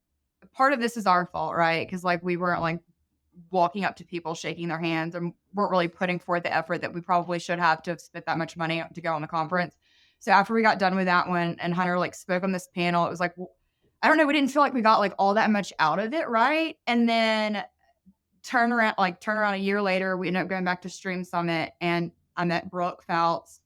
part of this is our fault, right? Because like we weren't like walking up to people, shaking their hands, and weren't really putting forth the effort that we probably should have to have spent that much money to go on the conference. So after we got done with that one and Hunter like spoke on this panel, it was like, I don't know, we didn't feel like we got like all that much out of it, right? And then turn around a year later, we ended up going back to Stream Summit and I met Brooke Fouts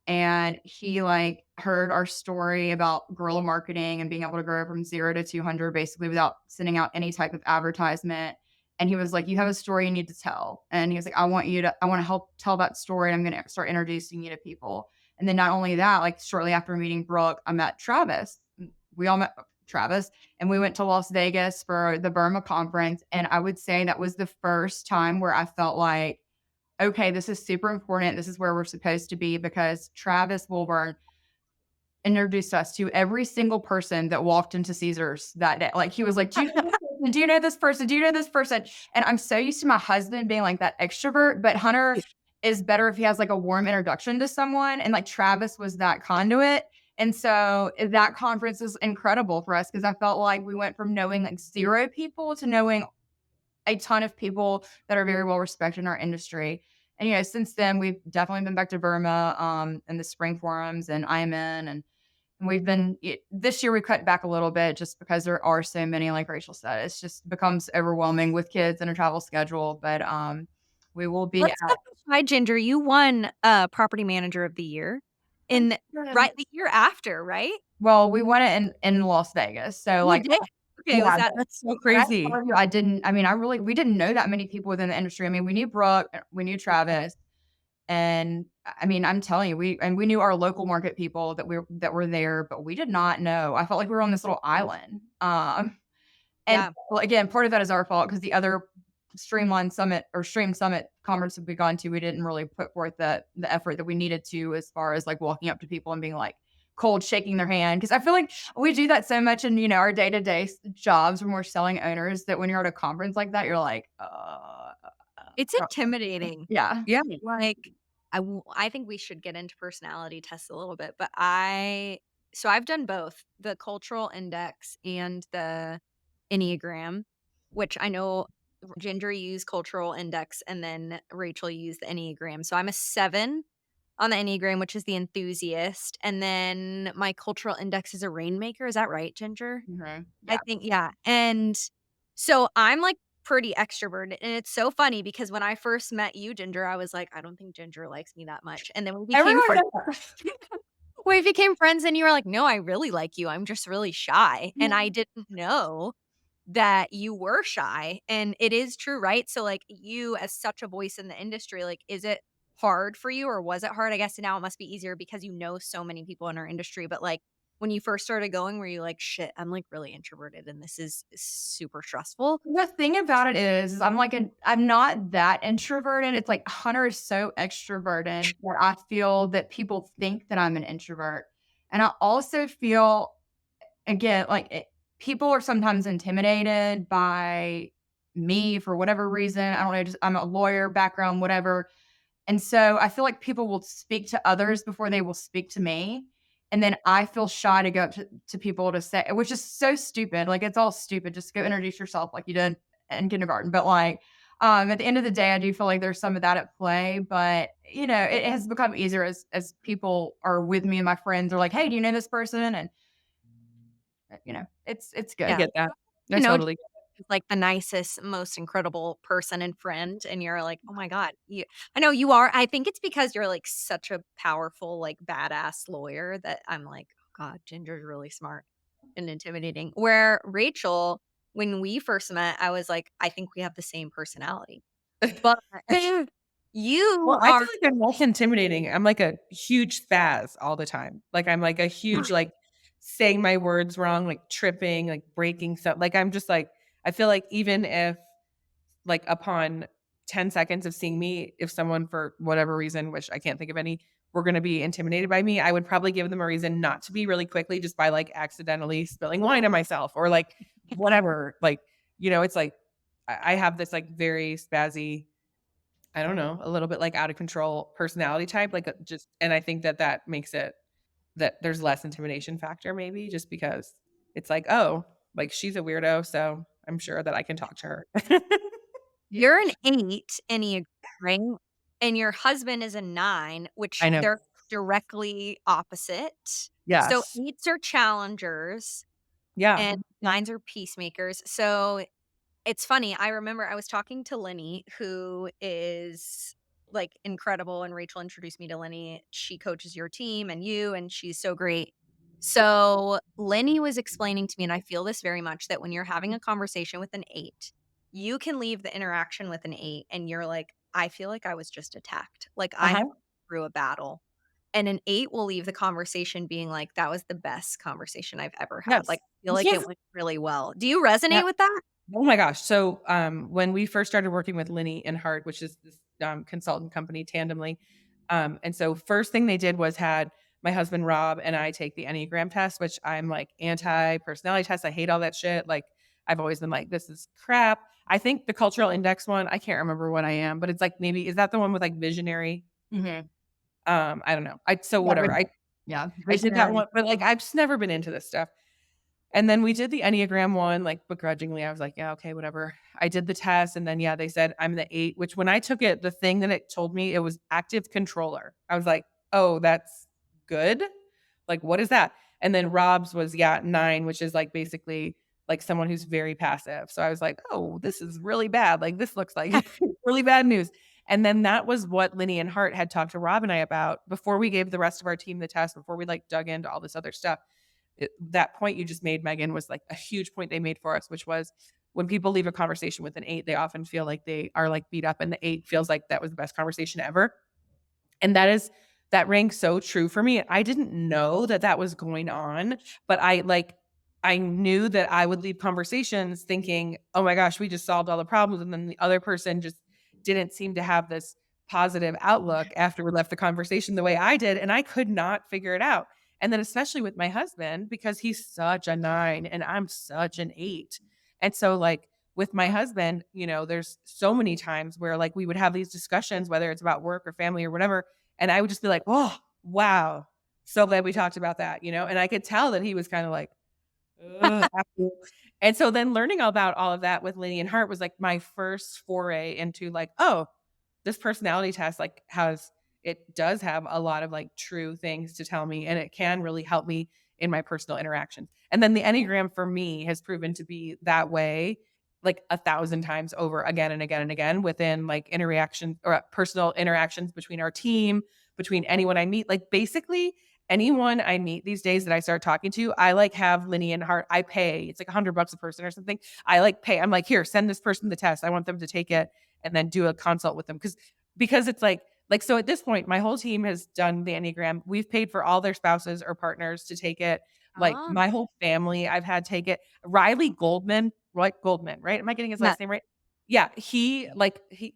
and he like heard our story about guerrilla marketing and being able to grow from 0 to 200 basically without sending out any type of advertisement. And he was like, you have a story you need to tell. And he was like, I want to help tell that story. And I'm going to start introducing you to people. And then not only that, like shortly after meeting Brooke, I met Travis. We all met Travis and we went to Las Vegas for the Burma conference. And I would say that was the first time where I felt like, okay, this is super important. This is where we're supposed to be because Travis Wilburn introduced us to every single person that walked into Caesars that day. Like he was like, do you know this person? Do you know this person? Do you know this person? And I'm so used to my husband being like that extrovert, but Hunter is better if he has like a warm introduction to someone. And like Travis was that conduit. And so that conference was incredible for us because I felt like we went from knowing like 0 people to knowing a ton of people that are very well respected in our industry. And, you know, since then, we've definitely been back to Burma and the spring forums and IMN. And we've been, this year we cut back a little bit just because there are so many, like Rachel said, it's just becomes overwhelming with kids and a travel schedule. But we will be Let's step aside, Ginger. You won Property Manager of the Year in right the year after, right? well, we won it in Las Vegas. So You like, did? Okay, was yeah, that That's so when I crazy. told you we didn't know that many people within the industry. I mean, we knew Brooke, we knew Travis. And I mean, I'm telling you, we knew our local market people that were there, but we did not know. I felt like we were on this little island. And Yeah. well, again, part of that is our fault because the other Stream Summit conference that we gone to, we didn't really put forth the effort that we needed to as far as like walking up to people and being like cold shaking their hand. Cause I feel like we do that so much in, our day-to-day jobs when we're selling owners that when you're at a conference like that, you're like, It's uh, intimidating. yeah. Yeah. Like, I think we should get into personality tests a little bit, but so I've done both the cultural index and the Enneagram, which I know Ginger used cultural index and then Rachel used the Enneagram. So I'm a 7 on the Enneagram, which is the enthusiast, and then my cultural index is a rainmaker. Is that right, Ginger? Mhm. I Yeah. think yeah, and so I'm, like, pretty extroverted, and it's so funny because when I first met you, Ginger, I was like, "I don't think Ginger likes me that much," and then we became Everyone friends. does. We became friends, and you were like, "No, I really like you, I'm just really shy," and I didn't know that you were shy, and it is true, right? So, like, you as such a voice in the industry, like, is it hard for you or was it hard? I guess now it must be easier because you know so many people in our industry, but, like, when you first started going, were you like, "Shit, I'm, like, really introverted and this is super stressful?" The thing about it is I'm not that introverted. It's like Hunter is so extroverted that I feel that people think that I'm an introvert. And I also feel again, like people are sometimes intimidated by me for whatever reason. I don't know, just I'm a lawyer background, whatever. And so I feel like people will speak to others before they will speak to me. And then I feel shy to go up to people to say, which is so stupid. Like it's all stupid. Just go introduce yourself like you did in kindergarten. But like at the end of the day, I do feel like there's some of that at play. But it has become easier as people are with me and my friends are like, hey, do you know this person? And it's I good. Yeah. get that. I You know, totally is like the nicest, most incredible person and friend, and you're like, "Oh my god, you." I know you are. I think it's because you're, like, such a powerful, like, badass lawyer that I'm like, "Oh god, Ginger's really smart and intimidating." Where Rachel, when we first met, I was like, "I think we have the same personality." But Well, you I are feel like I'm less intimidating. I'm like a huge spaz all the time. Like I'm like a huge like saying my words wrong, like tripping, like breaking stuff. Like I'm just like I feel like even if like upon 10 seconds of seeing me, if someone for whatever reason, which I can't think of any, were going to be intimidated by me, I would probably give them a reason not to be really quickly just by like accidentally spilling wine on myself or like whatever. Like, it's like I have this like very spazzy, I don't know, a little bit like out of control personality type, like just, and I think that that makes it that there's less intimidation factor maybe just because it's like, oh, like she's a weirdo. So I'm sure that I can talk to her. you're an 8 Enneagram, right? And your husband is a 9, which I know. they're directly opposite. So Yes. 8s are challengers Yeah. and 9s are peacemakers. So it's funny, I remember I was talking to Lenny, who is, like, incredible, and Rachel introduced me to Lenny. She coaches your team and you, and she's so great. So, Lenny was explaining to me, and I feel this very much, that when you're having a conversation with an 8, you can leave the interaction with an 8, and you're like, "I feel like I was just attacked. Like, I Uh-huh. have through a battle." And an 8 will leave the conversation being like, "That was the best conversation I've ever had." Yes. Like, I feel like Yes. it went really well. Do you Yeah. resonate with that? Oh my gosh. So, when we first started working with Linny and Hart, which is this consultant company, Tandemly, and so first thing they did was had my husband Rob and I take the Enneagram test, which I'm like anti personality test. I hate all that shit. Like I've always been like, this is crap. I think the cultural index one, I can't remember what I am, but it's like maybe is that the one with like visionary? Mhm. I don't know. So Yeah, whatever. yeah, I did that visionary. one, but like I've just never been into this stuff. And then we did the Enneagram one, like begrudgingly. I was like, yeah, okay, whatever. I did the test. And then, yeah, they said I'm the 8, which when I took it, the thing that it told me, it was active controller. I was like, oh, that's good. Like, what is that? And then Rob's was, yeah, 9, which is like basically like someone who's very passive. So I was like, oh, this is really bad. Like, this looks like really bad news. And then that was what Linny and Hart had talked to Rob and I about before we gave the rest of our team the test, before we like dug into all this other stuff. That point you just made, Meaghan, was like a huge point they made for us, which was when people leave a conversation with an 8, they often feel like they are like beat up, and the 8 feels like that was the best conversation ever. And that rang so true for me. I didn't know that that was going on, but I knew that I would leave conversations thinking, "Oh my gosh, we just solved all the problems," and then the other person just didn't seem to have this positive outlook after we left the conversation the way I did, and I could not figure it out. And then especially with my husband, because he's such a 9 and I'm such an 8. And so, like, with my husband, there's so many times where, like, we would have these discussions, whether it's about work or family or whatever, and I would just be like, "Oh, wow. So glad we talked about that," and I could tell that he was kinda like, "Ugh," after. And so then learning all about all of that with Lenny and Hart was, like, my first foray into, like, oh, this personality test, like, it does have a lot of, like, true things to tell me, and it can really help me in my personal interactions. And then the Enneagram for me has proven to be that way, like, 1,000 times over again and again and again within, like, interaction or personal interactions between our team, between anyone I meet. Like, basically, anyone I meet these days that I start talking to, I, like, have Lenny and Hart. I pay. It's like $100 a person or something. I, like, pay. I'm like, "Here, send this person the test. I want them to take it and then do a consult with them." Because it's like, so at this point, my whole team has done the Enneagram. We've paid for all their spouses or partners to take it. Like, Oh, my whole family, I've had take it. Riley Goldman, right? Goldman, right? Am I getting his no, last name right? Yeah,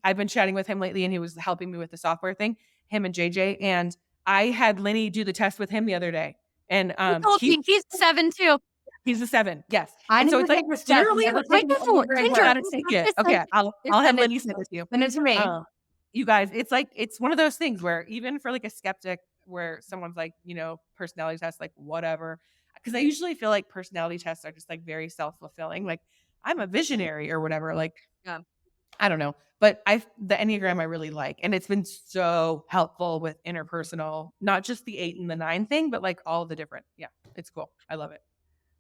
I've been chatting with him lately, and he was helping me with the software thing, him and JJ, and I had Lenny do the test with him the other day, and, he told me he's 7 too. he's a 7, yes, I and need so to it's like, take this test. I've literally, never I taken the know, Enneagram you Ginger, test. gotta you take have it. to Okay, I'll have send it Lenny to send me. it to you. Send it to me. Oh, you guys, it's one of those things where even for, like, a skeptic where someone's like, personality test, like, whatever, because I usually feel like personality tests are just, like, very self-fulfilling, like, I'm a visionary or whatever, like, Yeah. I don't know, but the Enneagram I really like, and it's been so helpful with interpersonal, not just the 8 and the 9 thing, but, like, all the different, yeah, it's cool. I love it.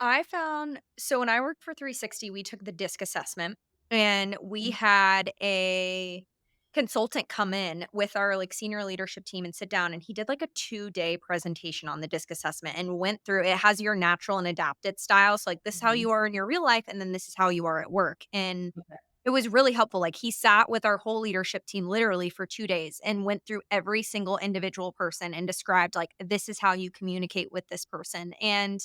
I found so when I worked for 360, we took the DISC assessment and we had a consultant come in with our like senior leadership team and sit down and he did like a 2-day presentation on the DISC assessment and went through it has your natural and adapted styles. So like this is how Mhm. you are in your real life and then this is how you are at work. And Okay. it was really helpful. Like he sat with our whole leadership team literally for 2 days and went through every single individual person and described like this is how you communicate with this person. And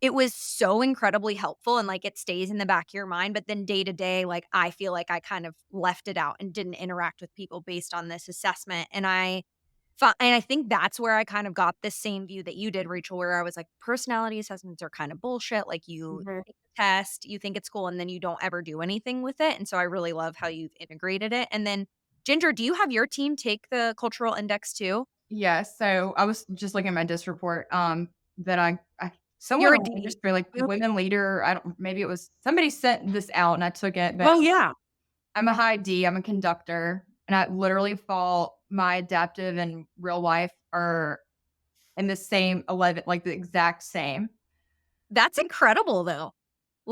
it was so incredibly helpful and, like, it stays in the back of your mind, but then day to day, like, I feel like I kind of left it out and didn't interact with people based on this assessment, and I think that's where I kind of got the same view that you did, Rachel, where I was like, "Personality assessments are kind of bullshit." Like, you Mhm. take the test, you think it's cool, and then you don't ever do anything with it, and so I really love how you've integrated it, and then, Ginger, do you have your team take the cultural index too? Yes, so I was just looking at my DIS report, that I You're someone a on D. industry, like, women leader, I don't maybe it was somebody sent this out and I took it, but Oh, yeah. I'm a high D, I'm a conductor, and I literally fall my adaptive and real life are in the same 11 like, the exact same. That's incredible, though.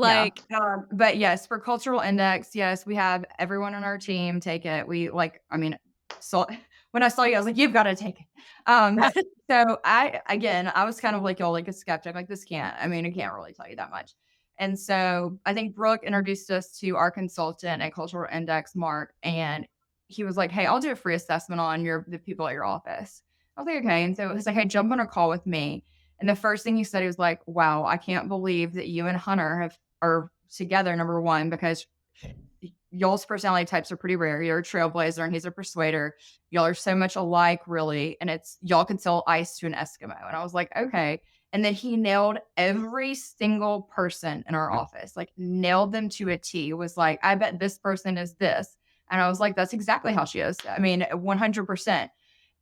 Yeah. Like But yes, for cultural index, yes, we have everyone on our team take it. We like, I mean, so when I saw you, I was like, you've got to take it. Um, so I was kind of like y'all, like a skeptic, like this can't, I mean, I can't really tell you that much. And so I think Brooke introduced us to our consultant at Cultural Index, Mark, and he was like, hey, I'll do a free assessment on the people at your office. I was like, okay. And so it was like, hey, jump on a call with me. And the first thing he said, he was like, wow, I can't believe that you and Hunter are together, number one, because y'all's personality types are pretty rare. You're a trailblazer and he's a persuader. Y'all are so much alike, really. And it's y'all can sell ice to an Eskimo. And I was like, okay. And then he nailed every single person in our office, like nailed them to a T. Was like, I bet this person is this. And I was like, that's exactly how she is. I mean, 100%.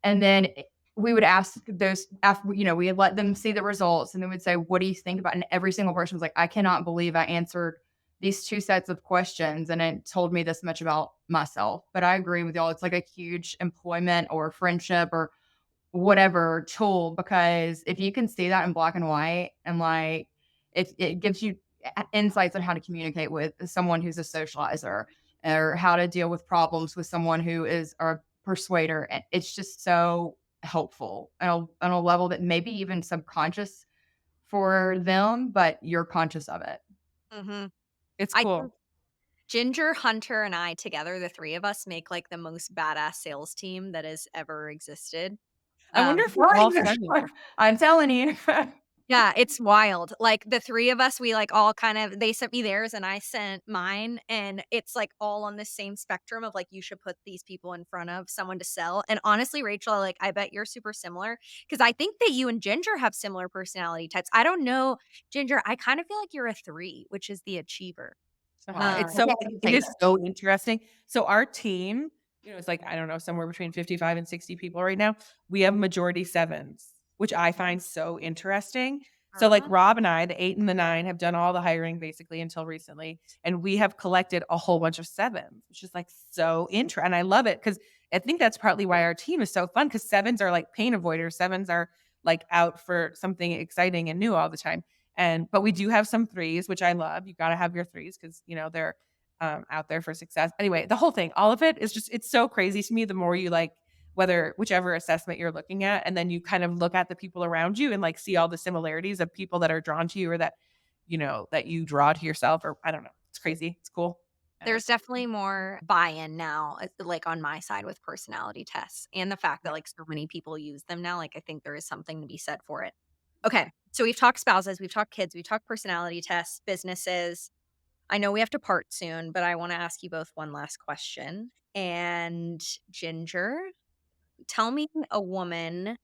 And then we would ask those after, we had let them see the results and then we'd say, what do you think about? And every single person was like, I cannot believe I answered these two sets of questions and it told me this much about myself. But I agree with y'all. It's like a huge employment or friendship or whatever tool, because if you can see that in black and white and like it gives you insights on how to communicate with someone who's a socializer or how to deal with problems with someone who is a persuader. And it's just so helpful on a level that maybe even subconscious for them, but you're conscious of it. mhm. It's I think cool. Ginger, Hunter, and I together, the 3 of us make, like, the most badass sales team that has ever existed. I wonder if we're all Right. friendly. I'm telling you. Yeah, it's wild. Like, the 3 of us, we, like, all kind of they sent me theirs and I sent mine, and it's, like, all on the same spectrum of, like, you should put these people in front of someone to sell, and honestly, Rachel, like, I bet you're super similar because I think that you and Ginger have similar personality types. I don't know, Ginger, I kind of feel like you're a 3, which is the achiever. It's Yeah, so I can it say is that. so interesting. So our team, it's like, I don't know, somewhere between 55 and 60 people right now. We have majority 7s, which I find so interesting. So like Uh-huh. Rob and I, the 8 and the 9, have done all the hiring basically until recently, and we have collected a whole bunch of 7s, which is like so interesting. And I love it because I think that's partly why our team is so fun because 7s are like pain avoiders. 7s are like out for something exciting and new all the time. But we do have some 3s, which I love. You gotta have your 3s because, they're, out there for success. Anyway, the whole thing, all of it is just it's so crazy to me the more you, like, whichever assessment you're looking at, and then you kind of look at the people around you and, like, see all the similarities of people that are drawn to you or that, that you draw to yourself or I don't know. It's crazy. It's cool. There's definitely more buy-in now, like, on my side with personality tests and the fact that, Yeah. like, so many people use them now, like, I think there is something to be said for it. Okay, so we've talked spouses, we've talked kids, we've talked personality tests, businesses. I know we have to part soon, but I wanna ask you both one last question, and Ginger, tell me a woman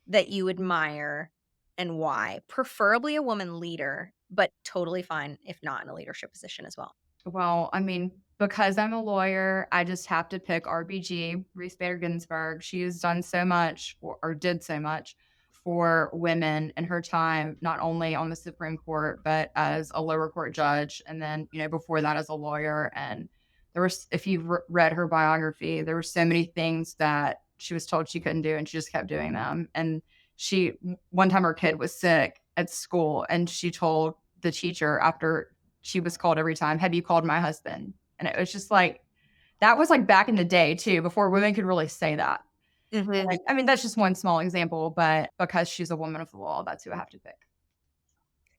that you admire and why, preferably a woman leader, but totally fine if not in a leadership position as well. Well, I mean, because I'm a lawyer, I just have to pick RBG, Ruth Bader Ginsburg. She has done so much or did so much for women in her time, not only on the Supreme Court, but as a lower court judge. And then, before that as a lawyer. And if you've read her biography, there were so many things that she was told she couldn't do and she just kept doing them. And one time her kid was sick at school and she told the teacher after she was called every time, "Have you called my husband?" And it was just like that was, like, back in the day too, before women could really say that. Mhm. Like, I mean, that's just one small example, but because she's a woman of the law, that's who I have to pick.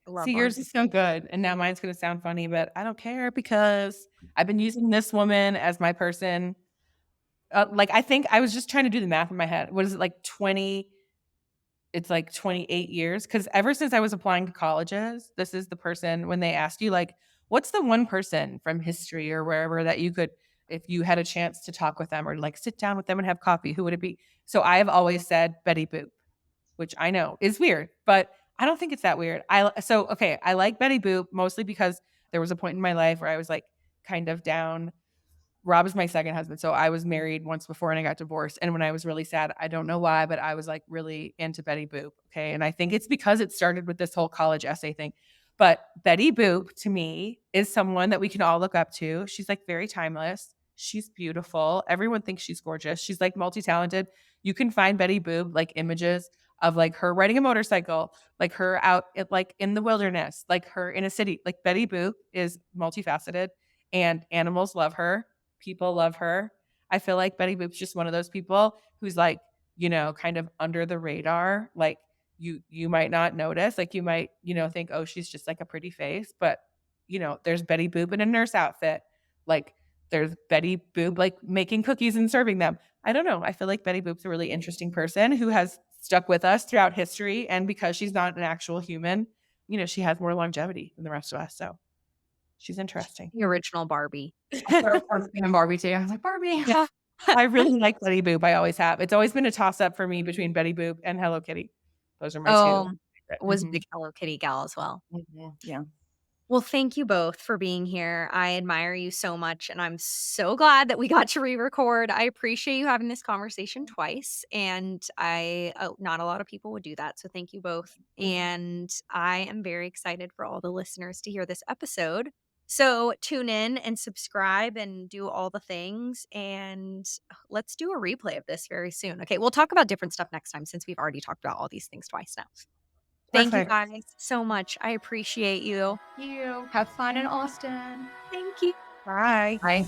Love See, yours is so good, and now mine's gonna sound funny, but I don't care because I've been using this woman as my person. Like, I think I was just trying to do the math in my head. What is it, like 20 it's like 28 years? Because ever since I was applying to colleges, this is the person when they asked you, like, "What's the one person from history or wherever that you could if you had a chance to talk with them or, like, sit down with them and have coffee, who would it be?" So I have always said Betty Boop, which I know is weird, but I don't think it's that weird. Okay, I like Betty Boop mostly because there was a point in my life where I was, like, kind of down. Rob is my second husband, so I was married once before and I got divorced, and when I was really sad, I don't know why, but I was, like, really into Betty Boop, okay, and I think it's because it started with this whole college essay thing, but Betty Boop to me is someone that we can all look up to. She's, like, very timeless. She's beautiful. Everyone thinks she's gorgeous. She's, like, multi-talented. You can find Betty Boop, like, images of, like, her riding a motorcycle, like, her out at, like, in the wilderness, like, her in a city. Like, Betty Boop is multifaceted, and animals love her. People love her. I feel like Betty Boop's just one of those people who's like, kind of under the radar. Like you might not notice. Like you might, think, oh, she's just like a pretty face. But, there's Betty Boop in a nurse outfit. Like there's Betty Boop like making cookies and serving them. I don't know. I feel like Betty Boop's a really interesting person who has stuck with us throughout history. And because she's not an actual human, she has more longevity than the rest of us. So she's interesting. The original Barbie. I started thinking Barbie too. I was like, "Barbie." Yeah. I really like Betty Boop, I always have. It's always been a toss-up for me between Betty Boop and Hello Kitty. Those are my 2 Oh, was favorite. big Hello Kitty gal as well. Mhm. Yeah. Well, thank you both for being here. I admire you so much, and I'm so glad that we got to re-record. I appreciate you having this conversation twice, and not a lot of people would do that, so thank you both. And I am very excited for all the listeners to hear this episode. So tune in and subscribe and do all the things, and let's do a replay of this very soon. Okay, we'll talk about different stuff next time since we've already talked about all these things twice now. Thank you Perfect. guys so much. I appreciate you. You have fun in Austin. Thank you. Bye. Bye.